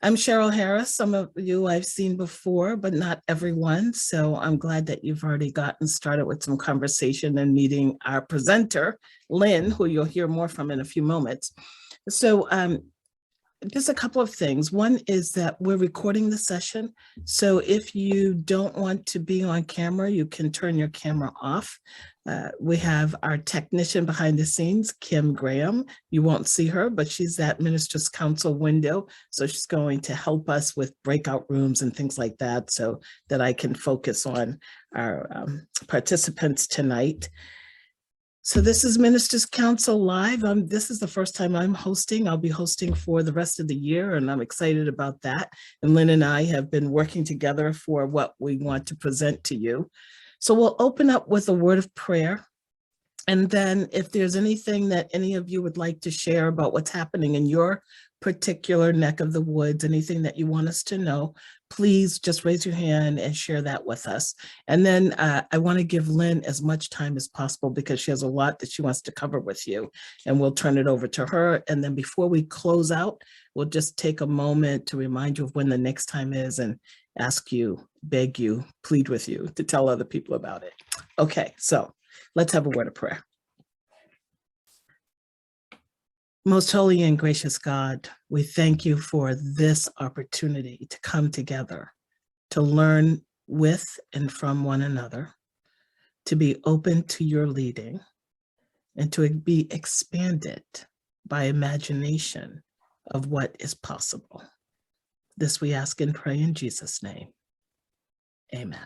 I'm Cheryl Harris. Some of you I've seen before, but not everyone. So I'm glad that you've already gotten started with some conversation and meeting our presenter, Lynn, who you'll hear more from in a few moments. So just a couple of things. One is that we're recording the session. So if you don't want to be on camera, you can turn your camera off. We have our technician behind the scenes, Kim Graham. You won't see her, but she's at Minister's Council window. So she's going to help us with breakout rooms and things like that so that I can focus on our participants tonight. So this is Ministers Council Live. This is the first time I'm hosting. I'll be hosting for the rest of the year, and I'm excited about that. And Lynn and I have been working together for what we want to present to you. So we'll open up with a word of prayer. And then if there's anything that any of you would like to share about what's happening in your particular neck of the woods, anything that you want us to know, please just raise your hand and share that with us. And then I want to give Lynn as much time as possible because she has a lot that she wants to cover with you, and we'll turn it over to her. And then before we close out, we'll just take a moment to remind you of when the next time is and ask you, beg you, plead with you to tell other people about it. Okay, so let's have a word of prayer. Most holy and gracious God, we thank you for this opportunity to come together, to learn with and from one another, to be open to your leading, and to be expanded by imagination of what is possible. This we ask and pray in Jesus' name. Amen.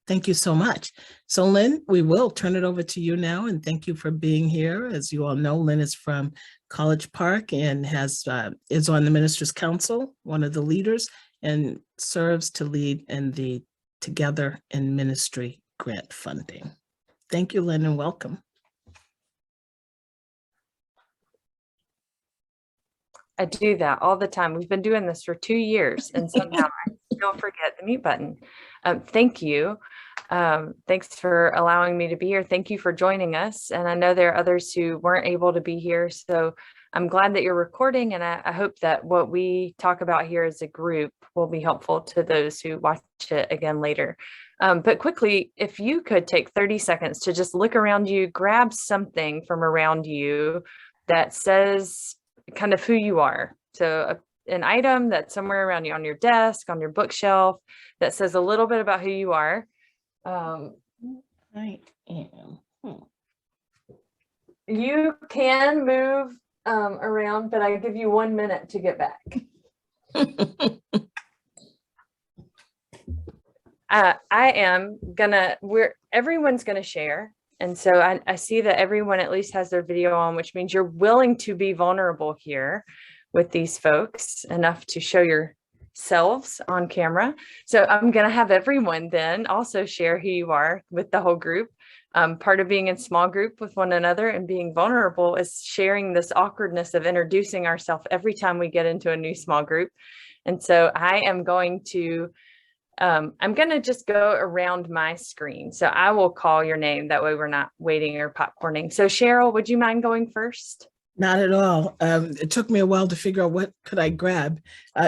Thank you so much. So Lynn, we will turn it over to you now, and thank you for being here. As you all know, Lynn is from College Park and is on the Ministers Council, one of the leaders, and serves to lead in the Together in Ministry grant funding. Thank you, Lynn, and welcome. I do that all the time. We've been doing this for 2 years, and somehow I still forget the mute button. Thank you. Thanks for allowing me to be here. Thank you for joining us. And I know there are others who weren't able to be here. So I'm glad that you're recording. And I hope that what we talk about here as a group will be helpful to those who watch it again later. But quickly, if you could take 30 seconds to just look around you, grab something from around you that says kind of who you are. So an item that's somewhere around you on your desk, on your bookshelf, that says a little bit about who you are. I am. You can move around, but I give you 1 minute to get back. Everyone's gonna share. And so I see that everyone at least has their video on, which means you're willing to be vulnerable here with these folks enough to show yourselves on camera. So I'm going to have everyone then also share who you are with the whole group. Part of being in small group with one another and being vulnerable is sharing this awkwardness of introducing ourselves every time we get into a new small group. And so I am going to just go around my screen. So I will call your name. That way we're not waiting or popcorning. So Cheryl, would you mind going first? Not at all. It took me a while to figure out what could I grab.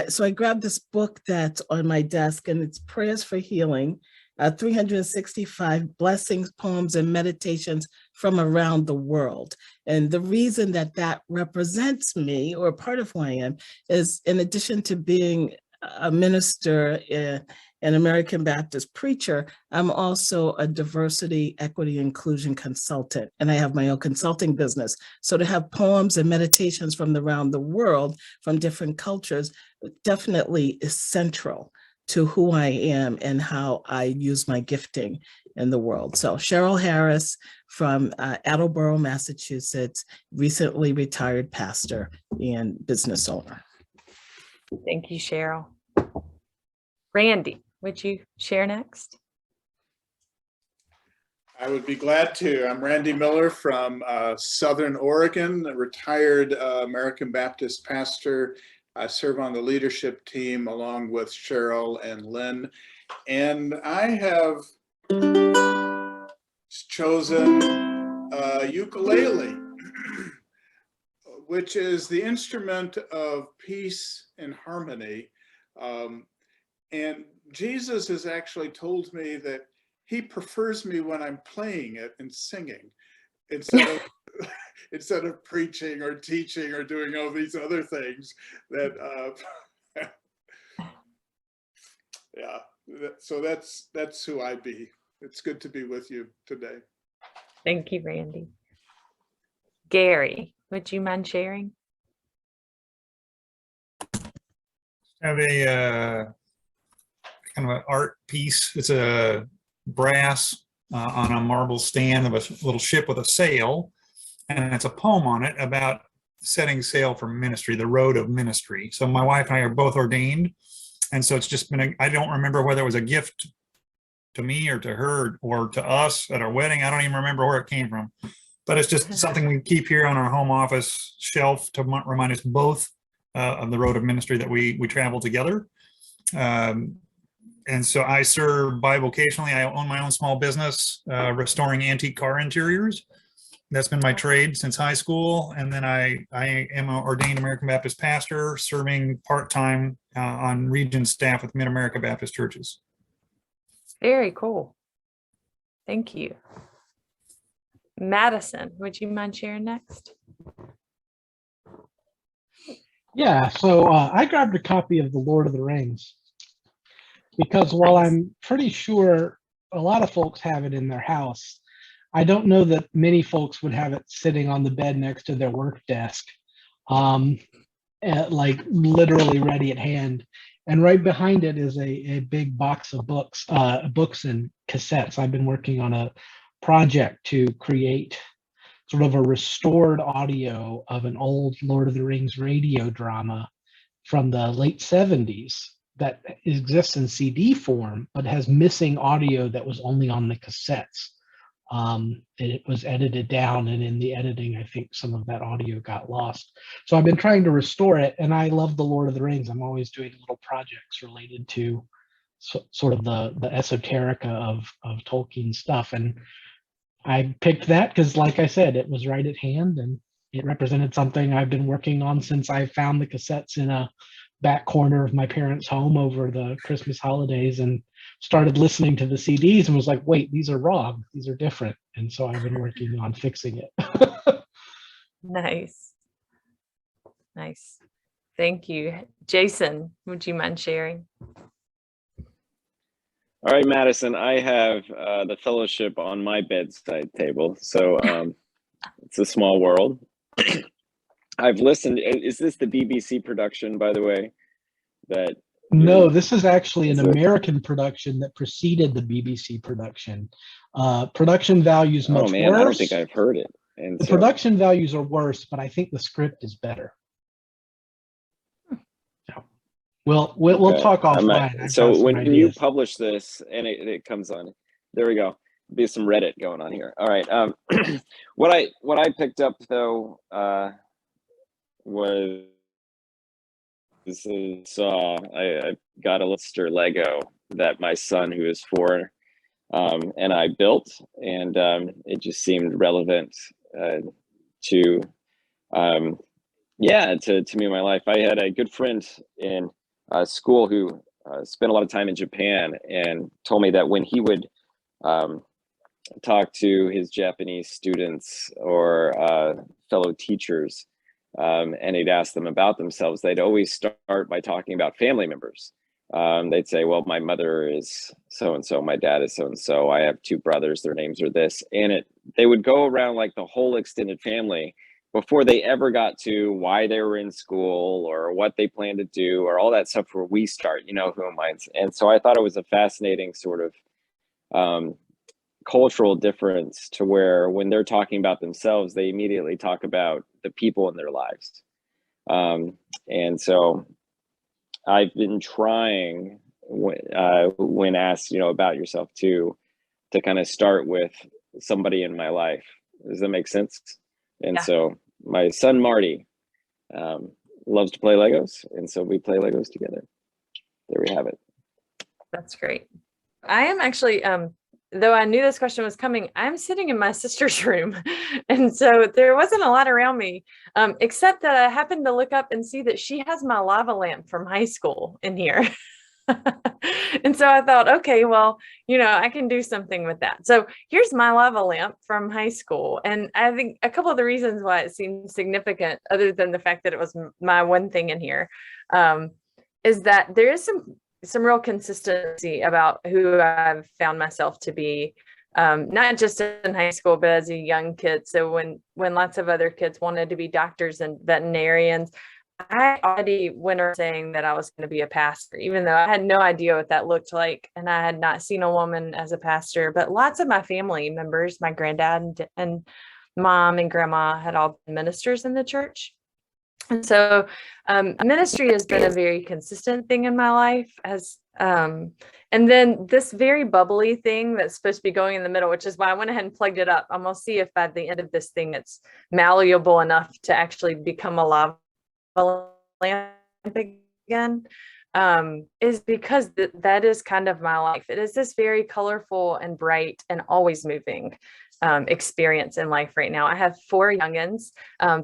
So I grabbed this book that's on my desk, and it's Prayers for Healing, 365 blessings, poems, and meditations from around the world. And the reason that that represents me, or part of who I am, is in addition to being a minister, an American Baptist preacher, I'm also a diversity, equity, inclusion consultant, and I have my own consulting business. So to have poems and meditations from around the world, from different cultures, definitely is central to who I am and how I use my gifting in the world. So Cheryl Harris from Attleboro, Massachusetts, recently retired pastor and business owner. Thank you, Cheryl. Randy, would you share next? I would be glad to. I'm Randy Miller from Southern Oregon, a retired American Baptist pastor. I serve on the leadership team along with Cheryl and Lynn. And I have chosen ukulele. which is the instrument of peace and harmony. And Jesus has actually told me that he prefers me when I'm playing it and singing instead of instead of preaching or teaching or doing all these other things that yeah, so that's who I be. It's good to be with you today. Thank you, Randy. Gary, would you mind sharing? I have a kind of an art piece. It's a brass on a marble stand of a little ship with a sail, and it's a poem on it about setting sail for ministry, the road of ministry. So my wife and I are both ordained, and so it's just been I don't remember whether it was a gift to me or to her or to us at our wedding. I don't even remember where it came from, but it's just something we keep here on our home office shelf to remind us both of the road of ministry that we travel together. And so I serve bivocationally. I own my own small business, restoring antique car interiors. That's been my trade since high school. And then I am an ordained American Baptist pastor, serving part-time on region staff with Mid-America Baptist churches. Very cool. Thank you. Madison, would you mind sharing next? Yeah, so I grabbed a copy of The Lord of the Rings because while I'm pretty sure a lot of folks have it in their house, I don't know that many folks would have it sitting on the bed next to their work desk, like literally ready at hand. And right behind it is a big box of books and cassettes. I've been working on a project to create sort of a restored audio of an old Lord of the Rings radio drama from the late 70s that exists in CD form, but has missing audio that was only on the cassettes. It was edited down, and in the editing, I think some of that audio got lost. So I've been trying to restore it, and I love the Lord of the Rings. I'm always doing little projects related to sort of the esoterica of Tolkien stuff. And I picked that because, like I said, it was right at hand, and it represented something I've been working on since I found the cassettes in a back corner of my parents' home over the Christmas holidays and started listening to the CDs and was like, wait, these are wrong. These are different. And so I've been working on fixing it. Nice. Nice. Thank you. Jason, would you mind sharing? All right, Madison, I have the fellowship on my bedside table. So it's a small world. I've listened. Is this the BBC production, by the way? That No, this is actually an American production that preceded the BBC production. Production values much worse. Oh man, I don't think I've heard it. And the production values are worse, but I think the script is better. We'll talk offline. So when you publish this and it comes on, there we go. Be some Reddit going on here. All right. What I picked up though was I got a Lister Lego that my son, who is 4, and I built, and it just seemed relevant to me in my life. I had a good friend in school who spent a lot of time in Japan and told me that when he would talk to his Japanese students or fellow teachers, and he'd ask them about themselves, they'd always start by talking about family members. They'd say, well, my mother is so-and-so, my dad is so-and-so, I have 2 brothers, their names are this. And they would go around like the whole extended family before they ever got to why they were in school or what they plan to do or all that stuff where we start, who am I? And so I thought it was a fascinating sort of cultural difference to where when they're talking about themselves, they immediately talk about the people in their lives. And so I've been trying when asked, about yourself to kind of start with somebody in my life. Does that make sense? And so my son, Marty, loves to play Legos. And so we play Legos together. There we have it. That's great. I am actually though I knew this question was coming, I'm sitting in my sister's room. And so there wasn't a lot around me, except that I happened to look up and see that she has my lava lamp from high school in here. And so I thought, okay, well, I can do something with that. So here's my lava lamp from high school. And I think a couple of the reasons why it seems significant, other than the fact that it was my one thing in here, is that there is some real consistency about who I've found myself to be, not just in high school, but as a young kid. So when lots of other kids wanted to be doctors and veterinarians, I already went around saying that I was going to be a pastor, even though I had no idea what that looked like. And I had not seen a woman as a pastor, but lots of my family members, my granddad and mom and grandma had all been ministers in the church. And so ministry has been a very consistent thing in my life, and then this very bubbly thing that's supposed to be going in the middle, which is why I went ahead and plugged it up. I'm going to see if by the end of this thing, it's malleable enough to actually become a lava lamp again, is because that is kind of my life. It is this very colorful and bright and always moving experience in life right now. I have 4 youngins.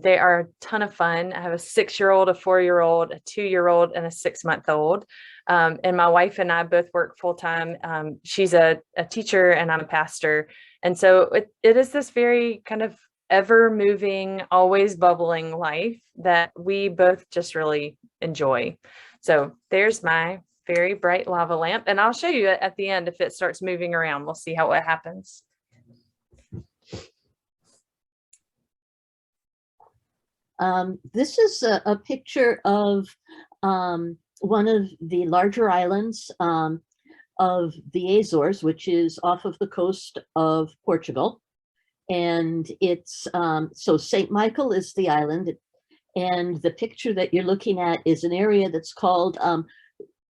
They are a ton of fun. I have a 6-year-old, a 4-year-old, a 2-year-old, and a 6-month-old. And my wife and I both work full time. She's a teacher and I'm a pastor. And so it is this very kind of ever moving, always bubbling life that we both just really enjoy. So there's my very bright lava lamp. And I'll show you at the end if it starts moving around. We'll see how it happens. This is a picture of one of the larger islands of the Azores, which is off of the coast of Portugal. And it's, so St. Michael is the island. And the picture that you're looking at is an area that's called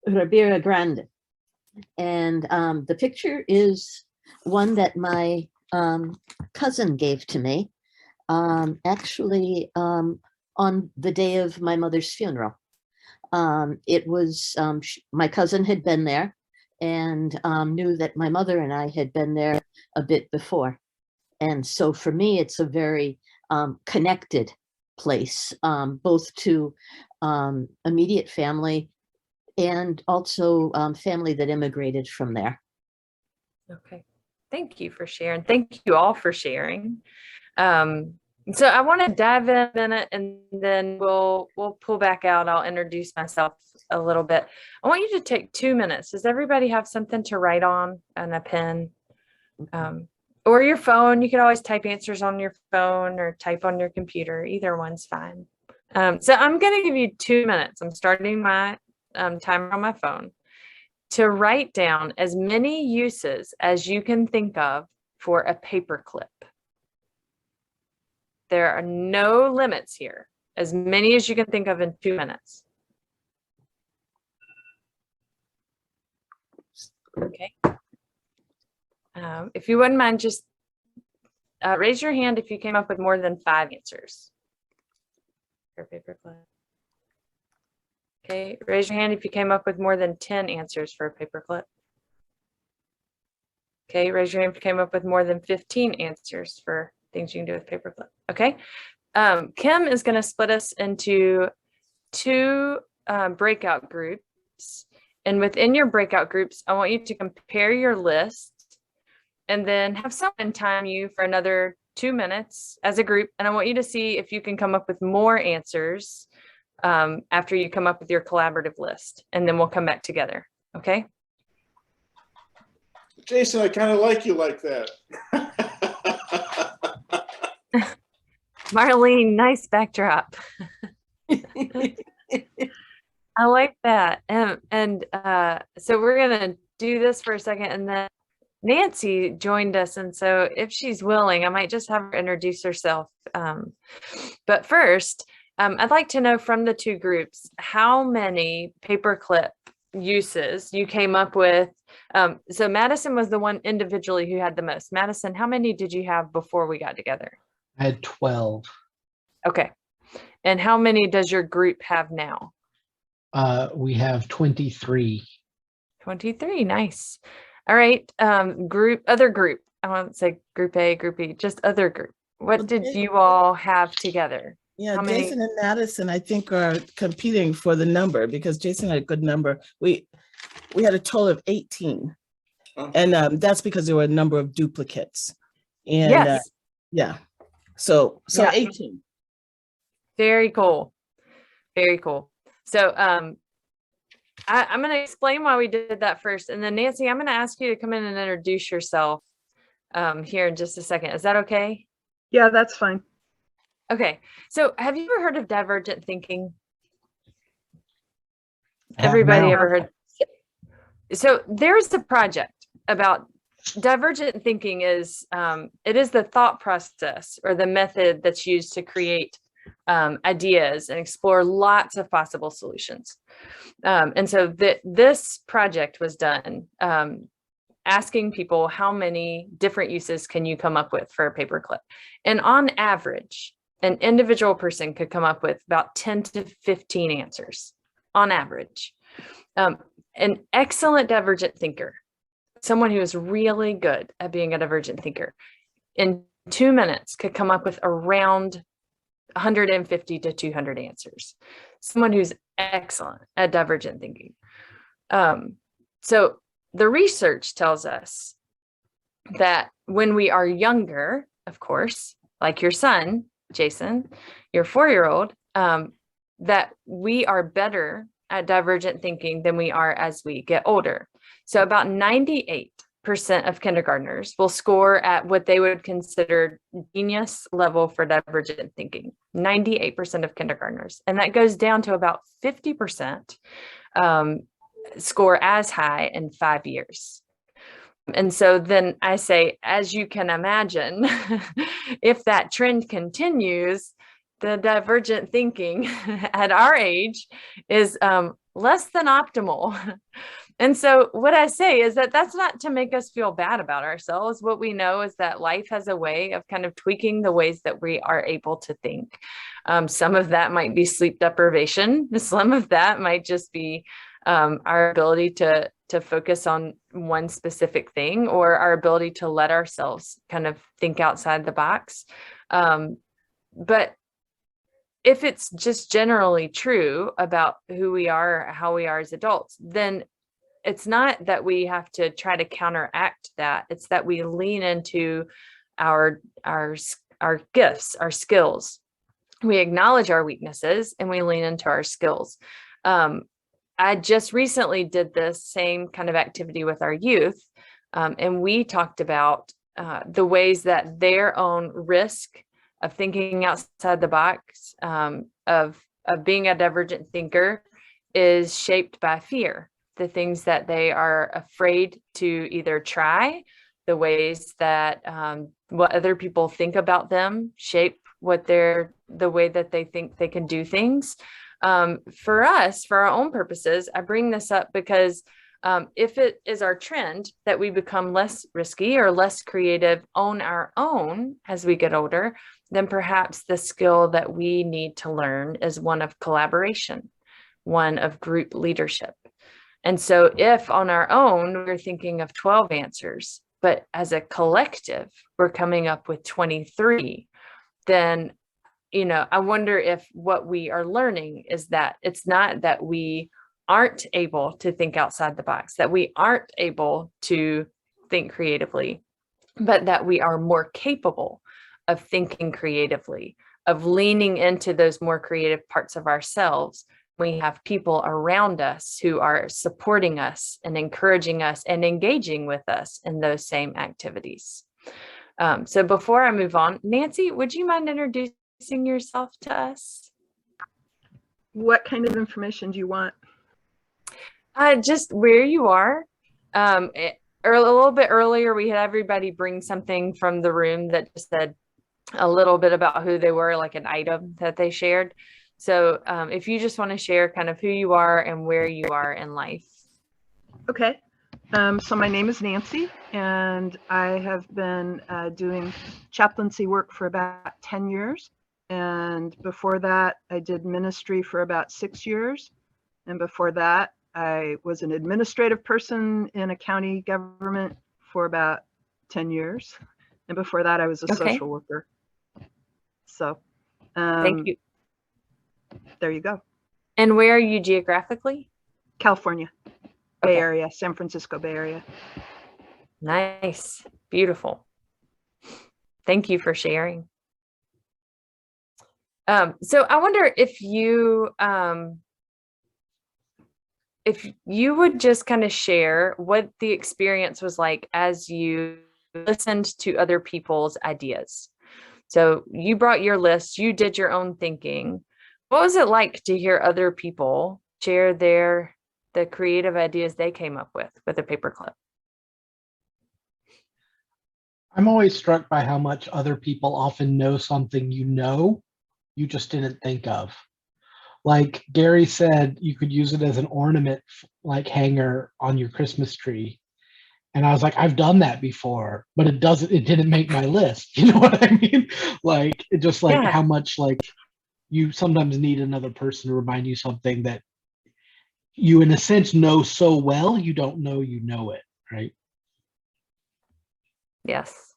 Ribeira Grande. And the picture is one that my cousin gave to me. Actually, on the day of my mother's funeral. It was, my cousin had been there and knew that my mother and I had been there a bit before. And so for me, it's a very connected place, both to immediate family and also family that immigrated from there. Okay, thank you for sharing. Thank you all for sharing. So I want to dive in a minute and then we'll pull back out. I'll introduce myself a little bit. I want you to take 2 minutes. Does everybody have something to write on and a pen? Or your phone? You can always type answers on your phone or type on your computer. Either one's fine. So I'm going to give you 2 minutes. I'm starting my timer on my phone to write down as many uses as you can think of for a paperclip. There are no limits here. As many as you can think of in 2 minutes. Okay. If you wouldn't mind, just raise your hand if you came up with more than 5 answers for a paperclip. Okay, raise your hand if you came up with more than 10 answers for a paperclip. Okay, raise your hand if you came up with more than 15 answers for things you can do with paperclip. Okay, Kim is going to split us into 2 breakout groups. And within your breakout groups, I want you to compare your list and then have someone time you for another 2 minutes as a group. And I want you to see if you can come up with more answers after you come up with your collaborative list. And then we'll come back together. Okay? Jason, I kind of like you like that. Marlene, nice backdrop. I like that. So we're going to do this for a second. And then Nancy joined us. And so if she's willing, I might just have her introduce herself. But first, I'd like to know from the 2 groups, how many paperclip uses you came up with. So Madison was the one individually who had the most. Madison, how many did you have before we got together? I had 12. Okay. And how many does your group have now? We have 23. 23, nice. All right, other group. I won't say group A, group B, just other group. What Well, did you all have together? Yeah, How many? Jason and Madison, I think, are competing for the number because Jason had a good number. We had a total of 18. Oh. And that's because there were a number of duplicates. And Yes. yeah, so Yeah. 18. Very cool. Very cool. So I'm going to explain why we did that first. And then Nancy, I'm going to ask you to come in and introduce yourself here in just a second. Is that okay? Yeah, that's fine. Okay. So have you ever heard of divergent thinking? have Everybody now. ever heard? So there's a project about divergent thinking is it is the thought process or the method that's used to create ideas and explore lots of possible solutions. And so this project was done asking people how many different uses can you come up with for a paperclip. And on average, an individual person could come up with about 10 to 15 answers on average. An excellent divergent thinker, someone who is really good at being a divergent thinker, in 2 minutes could come up with around 150 to 200 answers. Someone who's excellent at divergent thinking. So the research tells us that when we are younger, of course, like your son, Jason, your 4-year-old, that we are better at divergent thinking than we are as we get older. So about 98% of kindergartners will score at what they would consider genius level for divergent thinking. 98% of kindergartners. And that goes down to about 50% score as high in 5 years. And so then I say, as you can imagine, if that trend continues, the divergent thinking at our age is less than optimal. And so what I say is that that's not to make us feel bad about ourselves. What we know is that life has a way of kind of tweaking the ways that we are able to think. Some of that might be sleep deprivation. Some of that might just be our ability to focus on one specific thing, or our ability to let ourselves kind of think outside the box. But if it's just generally true about who we are, how we are as adults, then it's not that we have to try to counteract that. It's that we lean into our gifts, our skills. We acknowledge our weaknesses and we lean into our skills. I just recently did this same kind of activity with our youth, and we talked about the ways that their own risk of thinking outside the box, of being a divergent thinker, is shaped by fear. The things that they are afraid to either try, the ways that what other people think about them shape the way that they think they can do things. For us, for our own purposes, I bring this up because if it is our trend that we become less risky or less creative on our own as we get older, then perhaps the skill that we need to learn is one of collaboration, one of group leadership. And so if on our own, we're thinking of 12 answers, but as a collective, we're coming up with 23, then I wonder if what we are learning is that it's not that we aren't able to think outside the box, that we aren't able to think creatively, but that we are more capable of thinking creatively, of leaning into those more creative parts of ourselves. We have people around us who are supporting us and encouraging us and engaging with us in those same activities. So before I move on, Nancy, would you mind introducing yourself to us? What kind of information do you want? Just where you are. A little bit earlier, we had everybody bring something from the room that just said a little bit about who they were, like an item that they shared. So if you just want to share kind of who you are and where you are in life. Okay. So my name is Nancy, and I have been doing chaplaincy work for about 10 years. And before that, I did ministry for about 6 years. And before that, I was an administrative person in a county government for about 10 years. And before that, I was a Okay. social worker. So Thank you. there you go. And where are you geographically? California, Bay Okay. Area, San Francisco Bay Area. Nice. Beautiful. Thank you for sharing. So I wonder if you would just kind of share what the experience was like as you listened to other people's ideas. So you brought your list, you did your own thinking. What was it like to hear other people share the creative ideas they came up with a paperclip? I'm always struck by how much other people often know something you just didn't think of. Like Gary said, you could use it as an ornament, like hanger on your Christmas tree. And I was like, I've done that before, but it didn't make my list. You know what I mean? Like, it just like Yeah. how much like you sometimes need another person to remind you something that you, in a sense, know so well, you don't know you know it, right? Yes.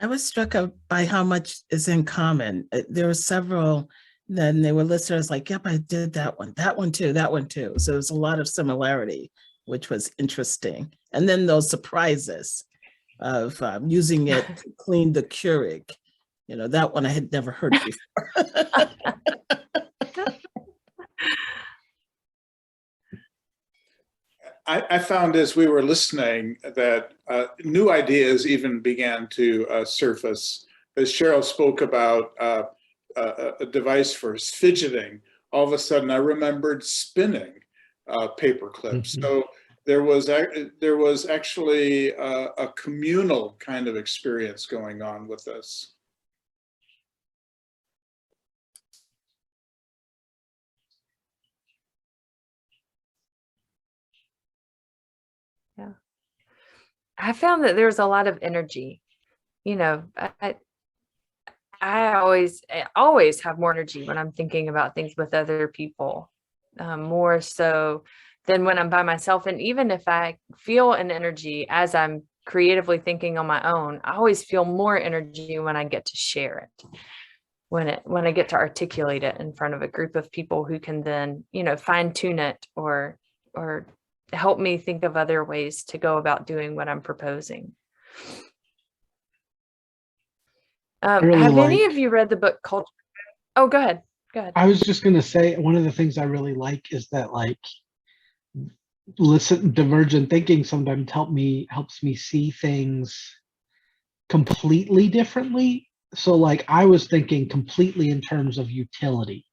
I was struck by how much is in common. There were several, then they were listed as like, yep, I did that one too, that one too. So there's a lot of similarity, which was interesting. And then those surprises of using it to clean the Keurig. You know, that one I had never heard before. I found as we were listening that new ideas even began to surface. As Cheryl spoke about a device for fidgeting, all of a sudden I remembered spinning paper clips. Mhm. So there was actually a communal kind of experience going on with this. Yeah. I found that there's a lot of energy. You know, I always have more energy when I'm thinking about things with other people, more so than when I'm by myself. And even if I feel an energy as I'm creatively thinking on my own, I always feel more energy when I get to share it, when I get to articulate it in front of a group of people who can then, you know, fine tune it or help me think of other ways to go about doing what I'm proposing. really Have any like- of you read the book Culture? Oh, go ahead. Go ahead. I was just going to say, one of the things I really like is that like divergent thinking sometimes helps me see things completely differently. So like I was thinking completely in terms of utility.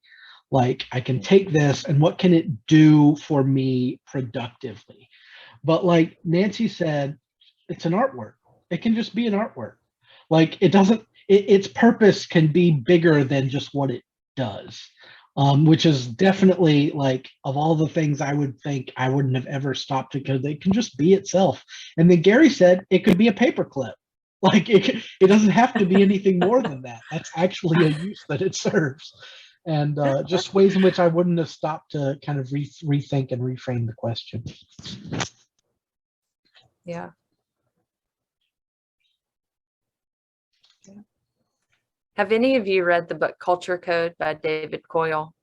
Like I can take this and what can it do for me productively? But like Nancy said, it's an artwork. It can just be an artwork. Like its purpose can be bigger than just what it does. Which is definitely like of all the things I would think I wouldn't have ever stopped because it can just be itself. And then Gary said it could be a paperclip. Like it doesn't have to be anything more than that. That's actually a use that it serves. And just ways in which I wouldn't have stopped to kind of rethink and reframe the question. Yeah. Have any of you read the book Culture Code by David Coyle?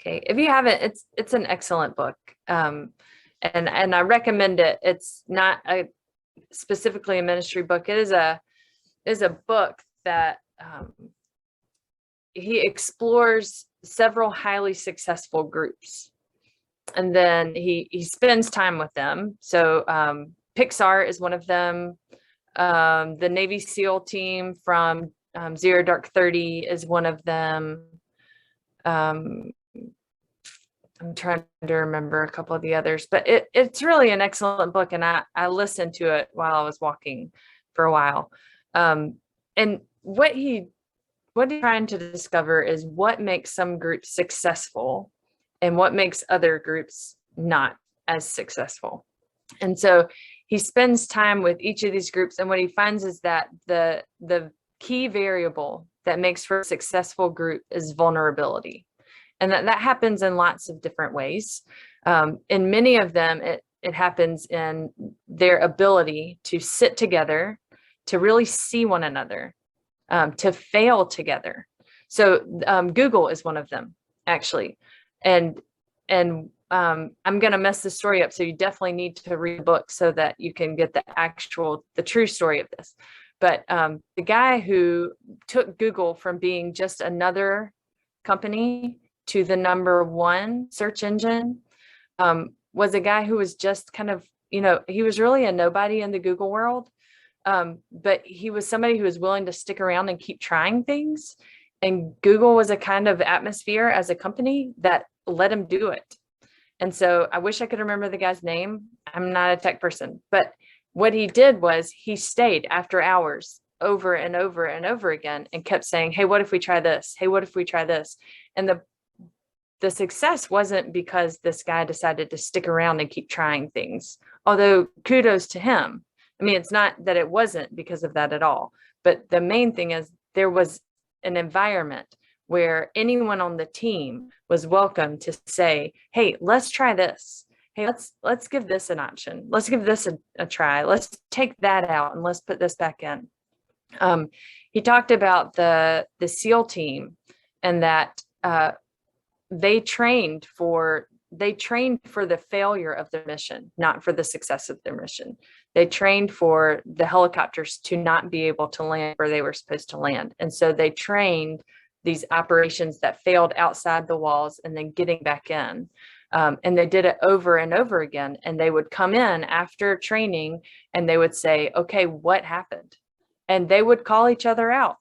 Okay, if you haven't, it's an excellent book, and I recommend it. It's not specifically a ministry book. It is a book that he explores several highly successful groups, and then he spends time with them. So Pixar is one of them. The Navy SEAL team from Zero Dark 30 is one of them. I'm trying to remember a couple of the others, but it's really an excellent book, and I listened to it while I was walking for a while. And what he's trying to discover is what makes some groups successful and what makes other groups not as successful. And so he spends time with each of these groups, and what he finds is that the key variable that makes for a successful group is vulnerability. And that happens in lots of different ways. In many of them, it happens in their ability to sit together, to really see one another, to fail together. So Google is one of them, actually. And I'm going to mess this story up, so you definitely need to read the book so that you can get the true story of this. But the guy who took Google from being just another company to the #1 search engine was a guy who was just kind of, he was really a nobody in the Google world. But he was somebody who was willing to stick around and keep trying things. And Google was a kind of atmosphere as a company that let him do it. And so I wish I could remember the guy's name. I'm not a tech person, but what he did was he stayed after hours over and over and over again and kept saying, hey, what if we try this? Hey, what if we try this? And the success wasn't because this guy decided to stick around and keep trying things, although kudos to him. I mean, it's not that it wasn't because of that at all, but the main thing is there was an environment where anyone on the team was welcome to say, hey, let's try this. Hey, let's give this an option. Let's give this a try. Let's take that out and let's put this back in. He talked about the SEAL team and that they trained for the failure of their mission, not for the success of their mission. They trained for the helicopters to not be able to land where they were supposed to land. And so they trained these operations that failed outside the walls and then getting back in. And they did it over and over again. And they would come in after training and they would say, okay, what happened? And they would call each other out,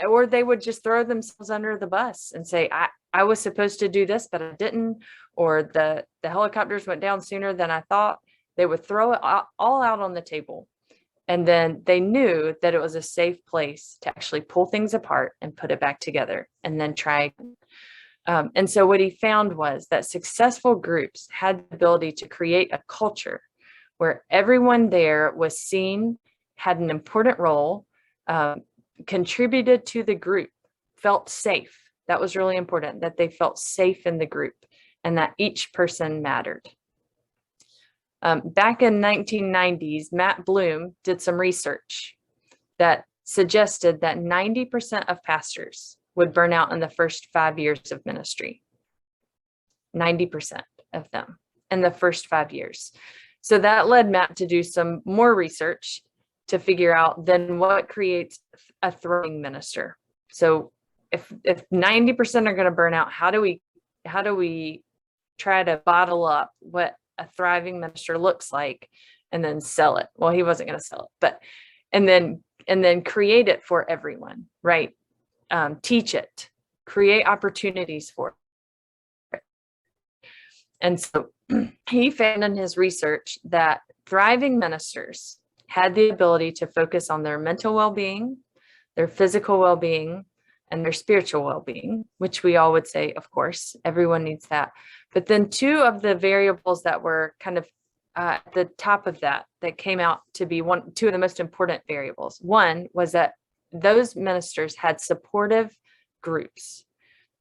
or they would just throw themselves under the bus and say, I was supposed to do this, but I didn't, or the helicopters went down sooner than I thought. They would throw it all out on the table. And then they knew that it was a safe place to actually pull things apart and put it back together and then try. And so what he found was that successful groups had the ability to create a culture where everyone there was seen, had an important role, contributed to the group, felt safe. That was really important, that they felt safe in the group and that each person mattered. Back in 1990s, Matt Bloom did some research that suggested that 90% of pastors would burn out in the first 5 years of ministry. 90% of them in the first 5 years. So that led Matt to do some more research to figure out then what creates a thriving minister. So if 90% are going to burn out, how do we try to bottle up what a thriving minister looks like and then sell it? Well, he wasn't going to sell it, but and then create it for everyone, right? Teach it, create opportunities for it. And so he found in his research that thriving ministers had the ability to focus on their mental well-being, their physical well-being, and their spiritual well-being, which we all would say, of course, everyone needs that. But then two of the variables that were kind of at the top of that came out to be two of the most important variables. One was that those ministers had supportive groups.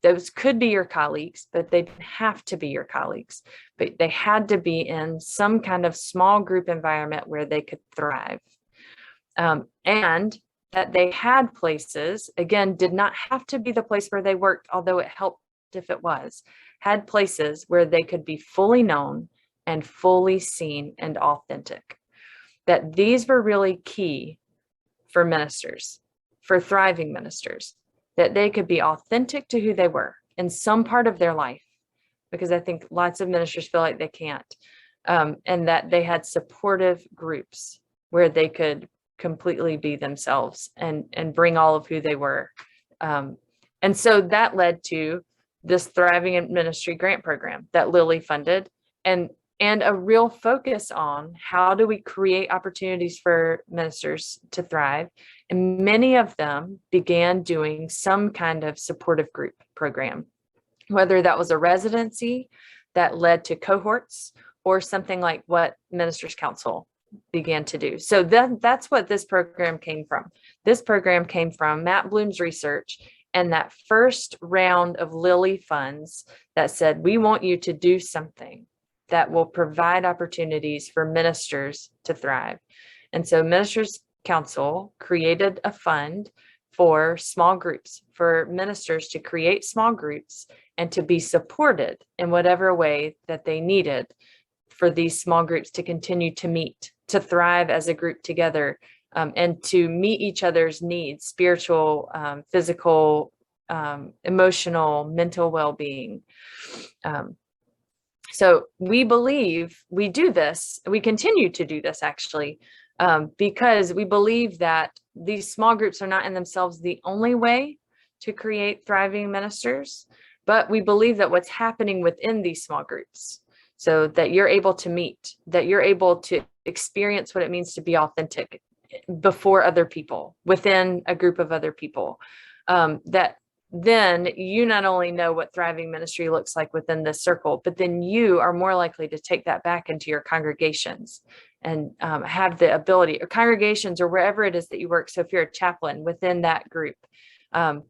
Those could be your colleagues, but they didn't have to be your colleagues, but they had to be in some kind of small group environment where they could thrive. And that they had places, again, did not have to be the place where they worked, although it helped if it was, had places where they could be fully known and fully seen and authentic. That these were really key for ministers, for thriving ministers, that they could be authentic to who they were in some part of their life, because I think lots of ministers feel like they can't, and that they had supportive groups where they could completely be themselves and bring all of who they were. And so that led to this Thriving in Ministry grant program that Lily funded, and a real focus on how do we create opportunities for ministers to thrive. And many of them began doing some kind of supportive group program, whether that was a residency that led to cohorts or something like what Ministers Council began to do. So that's what this program came from. This program came from Matt Bloom's research And that first round of Lily funds that said, we want you to do something that will provide opportunities for ministers to thrive. And so Ministers Council created a fund for small groups, for ministers to create small groups and to be supported in whatever way that they needed for these small groups to continue to meet, to thrive as a group together, and to meet each other's needs, spiritual, physical, emotional, mental well-being. So we believe we do this, we continue to do this actually, because we believe that these small groups are not in themselves the only way to create thriving ministers, but we believe that what's happening within these small groups, so that you're able to meet, that you're able to experience what it means to be authentic before other people, within a group of other people, that then you not only know what thriving ministry looks like within this circle, but then you are more likely to take that back into your congregations and have the ability, or congregations, or wherever it is that you work. So if you're a chaplain within that group,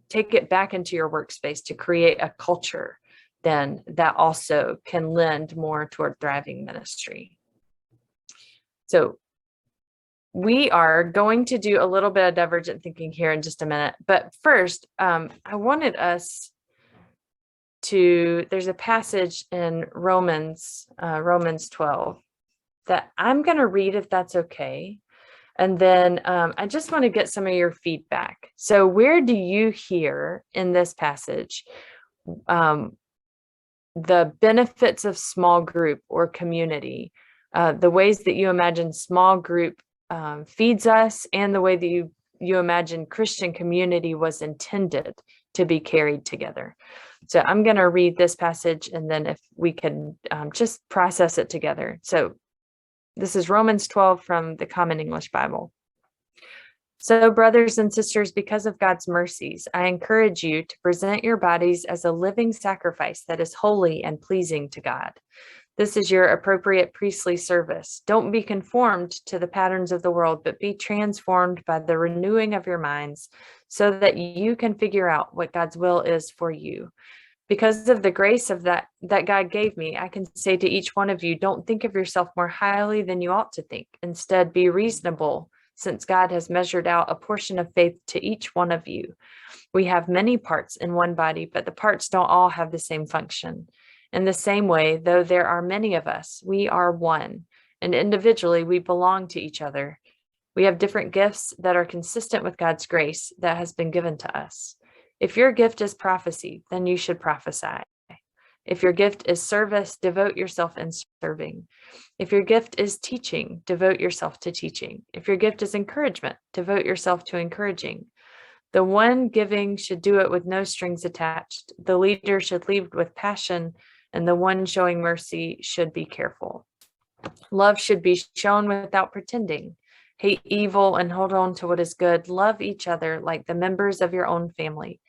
take it back into your workspace to create a culture then that also can lend more toward thriving ministry. So we are going to do a little bit of divergent thinking here in just a minute. But first, I wanted us to, there's a passage in Romans 12 that I'm going to read, if that's okay. And then I just want to get some of your feedback. So where do you hear in this passage the benefits of small group or community, the ways that you imagine small group feeds us, and the way that you imagine Christian community was intended to be carried together? So I'm going to read this passage, and then if we can just process it together. So this is Romans 12 from the Common English Bible. So, brothers and sisters, because of God's mercies, I encourage you to present your bodies as a living sacrifice that is holy and pleasing to God. This is your appropriate priestly service. Don't be conformed to the patterns of the world, but be transformed by the renewing of your minds so that you can figure out what God's will is for you. Because of the grace of that God gave me, I can say to each one of you, don't think of yourself more highly than you ought to think. Instead, be reasonable, since God has measured out a portion of faith to each one of you. We have many parts in one body, but the parts don't all have the same function. In the same way, though there are many of us, we are one, and individually we belong to each other. We have different gifts that are consistent with God's grace that has been given to us. If your gift is prophecy, then you should prophesy. If your gift is service, devote yourself in serving. If your gift is teaching, devote yourself to teaching. If your gift is encouragement, devote yourself to encouraging. The one giving should do it with no strings attached. The leader should lead with passion, and the one showing mercy should be careful. Love should be shown without pretending. Hate evil and hold on to what is good. Love each other like the members of your own family.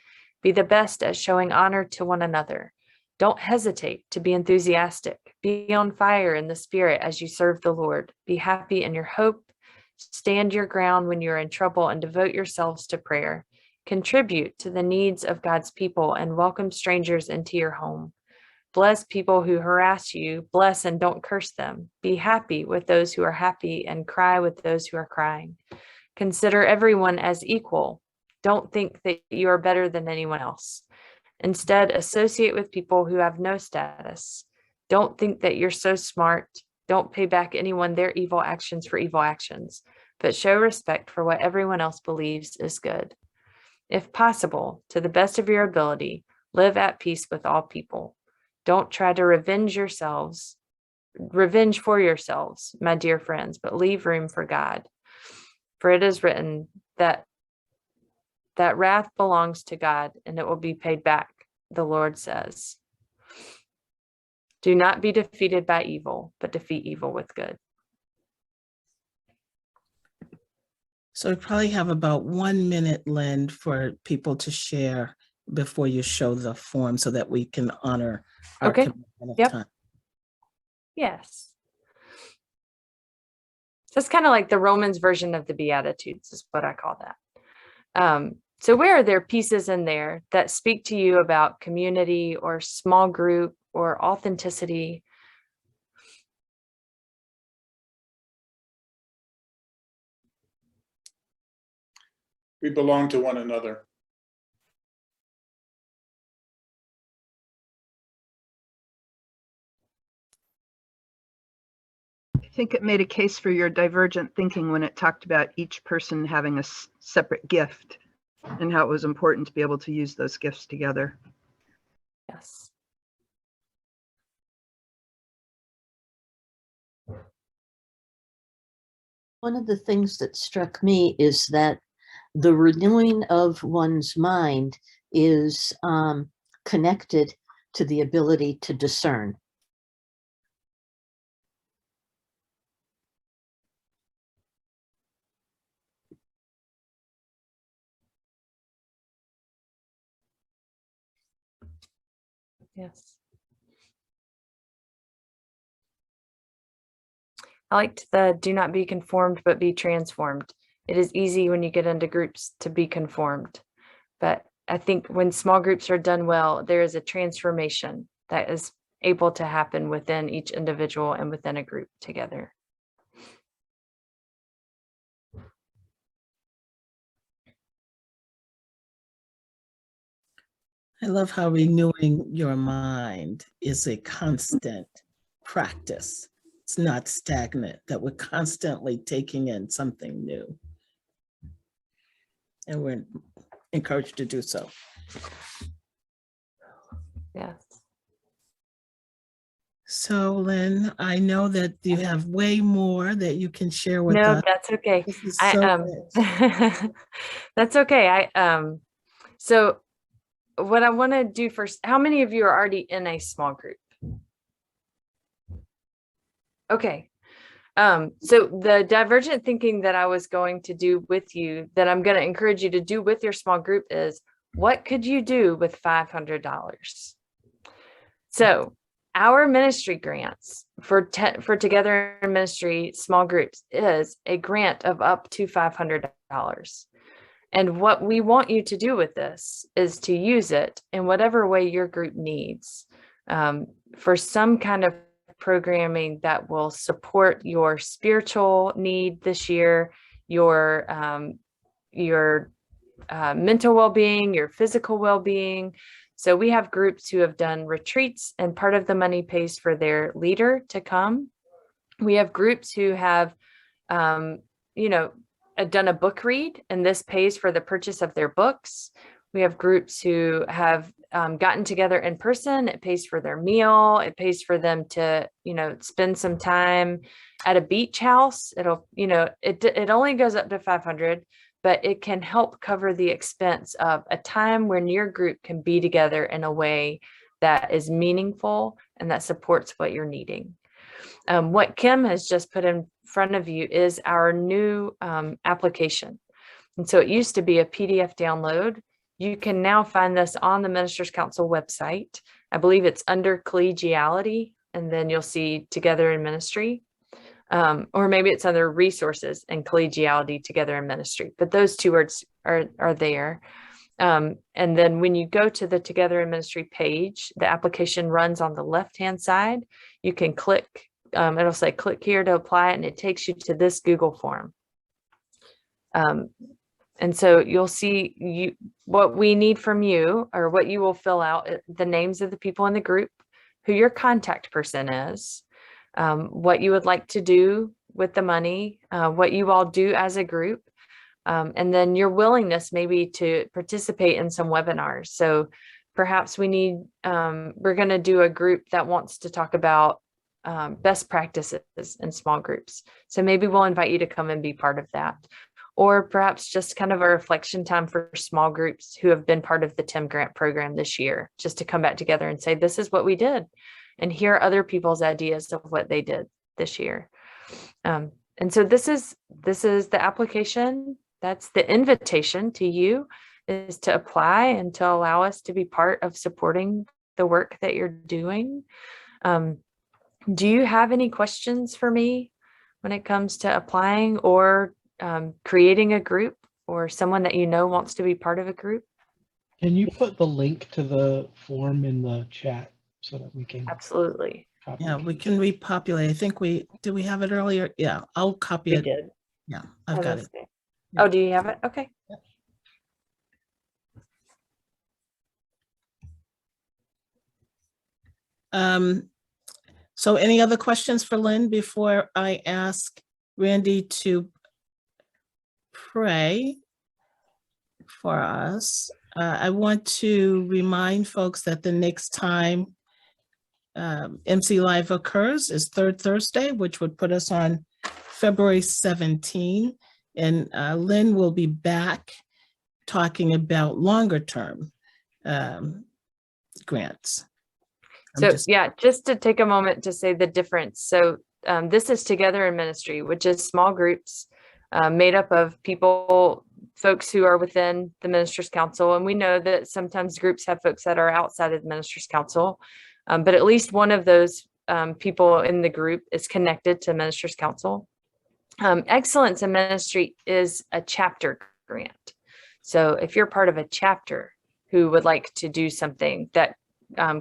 Be the best at showing honor to one another. Don't hesitate to be enthusiastic. Be on fire in the spirit as you serve the Lord. Be happy in your hope. Stand your ground when you're in trouble and devote yourselves to prayer. Contribute to the needs of God's people and welcome strangers into your home. Bless people who harass you. Bless and don't curse them. Be happy with those who are happy and cry with those who are crying. Consider everyone as equal. Don't think that you are better than anyone else. Instead, associate with people who have no status. Don't think that you're so smart. Don't pay back anyone their evil actions for evil actions, but show respect for what everyone else believes is good. If possible, to the best of your ability, live at peace with all people. Don't try to revenge for yourselves, my dear friends, but leave room for God. For it is written that wrath belongs to God and it will be paid back, the Lord says. Do not be defeated by evil, but defeat evil with good. So we probably have about 1 minute, Lynn, for people to share before you show the form so that we can honor our commitment of time. Yes. So it's kind of like the Romans version of the Beatitudes is what I call that. So where are there pieces in there that speak to you about community or small group or authenticity? We belong to one another. I think it made a case for your divergent thinking when it talked about each person having a separate gift and how it was important to be able to use those gifts together. Yes. One of the things that struck me is that the renewing of one's mind is connected to the ability to discern. Yes. I liked the do not be conformed, but be transformed. It is easy when you get into groups to be conformed. But I think when small groups are done well, there is a transformation that is able to happen within each individual and within a group together. I love how renewing your mind is a constant practice. It's not stagnant, that we're constantly taking in something new. And we're encouraged to do so. Yes. So Lynn, I know that you have way more that you can share with No, us. that's okay. This is so rich. That's okay. So what I want to do first, how many of you are already in a small group? Okay. So the divergent thinking that I was going to do with you, that I'm going to encourage you to do with your small group is, what could you do with $500? So our ministry grants for Together in Ministry small groups is a grant of up to $500. And what we want you to do with this is to use it in whatever way your group needs, for some kind of programming that will support your spiritual need this year, your mental well-being, your physical well-being. So we have groups who have done retreats and part of the money pays for their leader to come. We have groups who have, done a book read and this pays for the purchase of their books. We have groups who have gotten together in person. It pays for their meal. It pays for them to, spend some time at a beach house. It'll, it only goes up to 500, but it can help cover the expense of a time when your group can be together in a way that is meaningful and that supports what you're needing. What Kim has just put in front of you is our new application. And so it used to be a PDF download. You can now find this on the Ministers Council website. I believe it's under collegiality, and then you'll see Together in Ministry. Or maybe it's under resources and collegiality, Together in Ministry, but those two words are there. And then when you go to the Together in Ministry page, the application runs on the left-hand side. You can click, it'll say click here to apply, and it takes you to this Google form. And so you'll see what we need from you, or what you will fill out, the names of the people in the group, who your contact person is, what you would like to do with the money, what you all do as a group, and then your willingness maybe to participate in some webinars. So perhaps we need, we're going to do a group that wants to talk about best practices in small groups. So maybe we'll invite you to come and be part of that. Or perhaps just kind of a reflection time for small groups who have been part of the Tim Grant program this year, just to come back together and say, this is what we did, and hear other people's ideas of what they did this year. And so this is the application. That's the invitation to you, is to apply and to allow us to be part of supporting the work that you're doing. Do you have any questions for me when it comes to applying or creating a group or someone that you know wants to be part of a group. Can you put the link to the form in the chat so that we can Absolutely. copy? Yeah, we can repopulate. I think did we have it earlier? Yeah, I'll copy We it. did. Yeah, I've got it. Oh, do you have it? Okay. So any other questions for Lynn before I ask Randy to pray for us? I want to remind folks that the next time MC Live occurs is third Thursday, which would put us on February 17. And Lynn will be back talking about longer term grants. So yeah, just to take a moment to say the difference. So this is Together in Ministry, which is small groups made up of folks who are within the Ministers' Council. And we know that sometimes groups have folks that are outside of the Ministers' Council, but at least one of those people in the group is connected to Ministers' Council. Excellence in Ministry is a chapter grant. So if you're part of a chapter who would like to do something that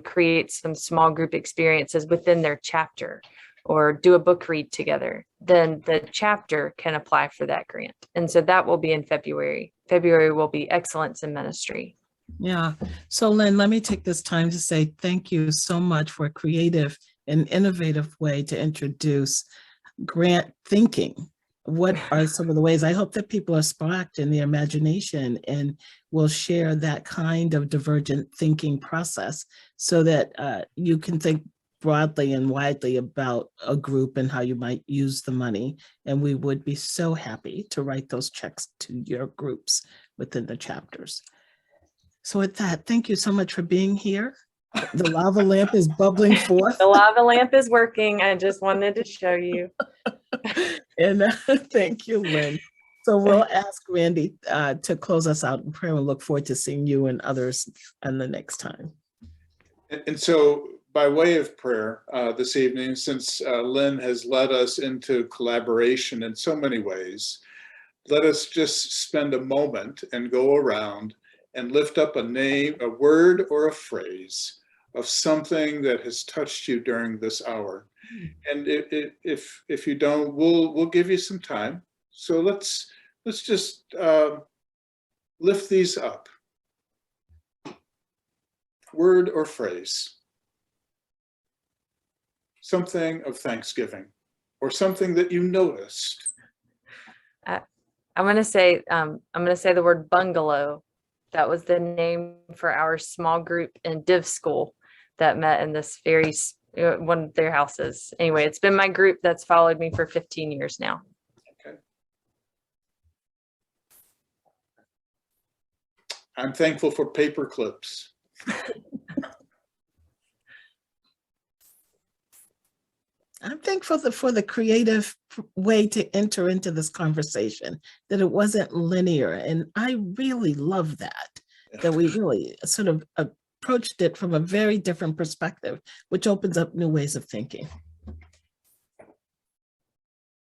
create some small group experiences within their chapter or do a book read together, then the chapter can apply for that grant. And so that will be in February. February will be Excellence in Ministry. Yeah. So Lynn, let me take this time to say thank you so much for a creative and innovative way to introduce grant thinking. What are some of the ways? I hope that people are sparked in their imagination and will share that kind of divergent thinking process so that you can think broadly and widely about a group and how you might use the money. And we would be so happy to write those checks to your groups within the chapters. So with that, thank you so much for being here. The lava lamp is bubbling forth. The lava lamp is working. I just wanted to show you. And thank you, Lynn. So we'll ask Randy to close us out in prayer and look forward to seeing you and others on the next time. And so by way of prayer this evening, since Lynn has led us into collaboration in so many ways, let us just spend a moment and go around and lift up a name, a word or a phrase of something that has touched you during this hour. And if you don't, we'll give you some time. So let's just lift these up. Word or phrase. Something of thanksgiving or something that you noticed. I'm going to say the word bungalow. That was the name for our small group in Div School that met in this very one of their houses. Anyway, it's been my group that's followed me for 15 years now. Okay. I'm thankful for paper clips. I'm thankful for the creative way to enter into this conversation, that it wasn't linear. And I really love that we really sort of approached it from a very different perspective, which opens up new ways of thinking.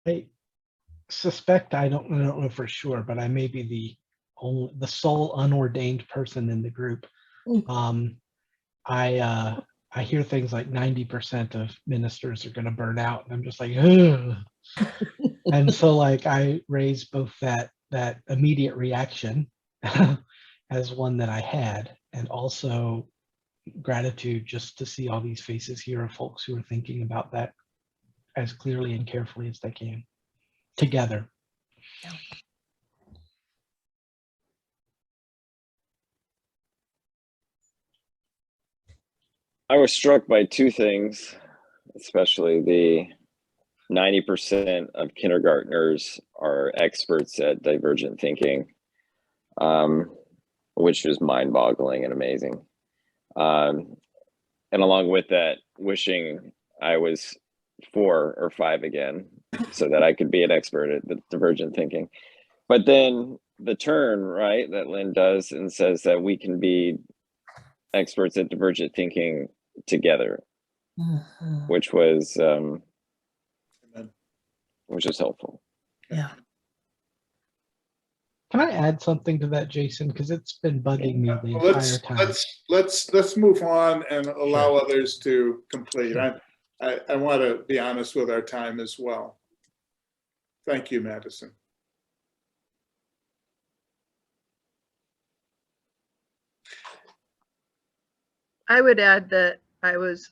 I suspect, I don't know for sure, but I may be the sole unordained person in the group. I hear things like 90% of ministers are going to burn out, and I'm just like, ugh. And so like I raise both that immediate reaction as one that I had, and also gratitude just to see all these faces here of folks who are thinking about that as clearly and carefully as they can together. Yeah. I was struck by two things, especially the 90% of kindergartners are experts at divergent thinking, which is mind-boggling and amazing. And along with that, wishing I was 4 or 5 again so that I could be an expert at the divergent thinking. But then the turn, right, that Lynn does and says that we can be experts at divergent thinking together, which was helpful. Yeah. Can I add something to that, Jason? Because it's been bugging me the Well, entire time. let's move on and allow others to complete. Sure. I want to be honest with our time as well. Thank you, Madison. I would add that I was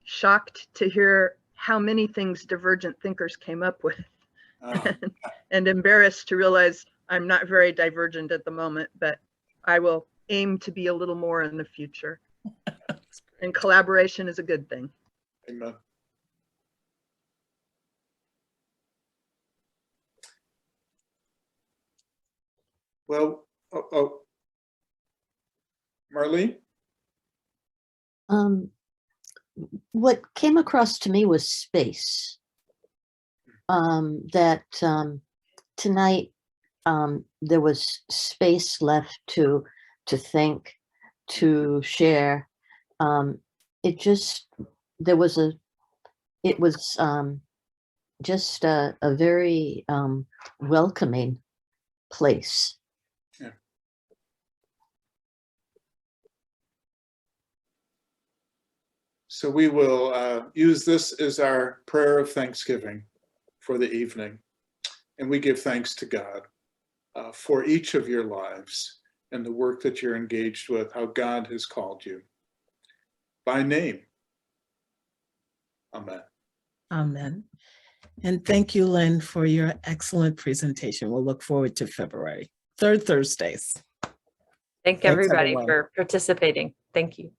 shocked to hear how many things divergent thinkers came up with and embarrassed to realize I'm not very divergent at the moment, but I will aim to be a little more in the future. And collaboration is a good thing. Amen. Well, Marlene? What came across to me was space. That tonight there was space left to think, to share. It was just a very welcoming place. Yeah. So we will use this as our prayer of thanksgiving for the evening. And we give thanks to God for each of your lives and the work that you're engaged with, how God has called you by name. Amen. Amen. And thank you, Lynn, for your excellent presentation. We'll look forward to February. Third Thursdays. Thank Thanks, everybody everyone. for participating. Thank you.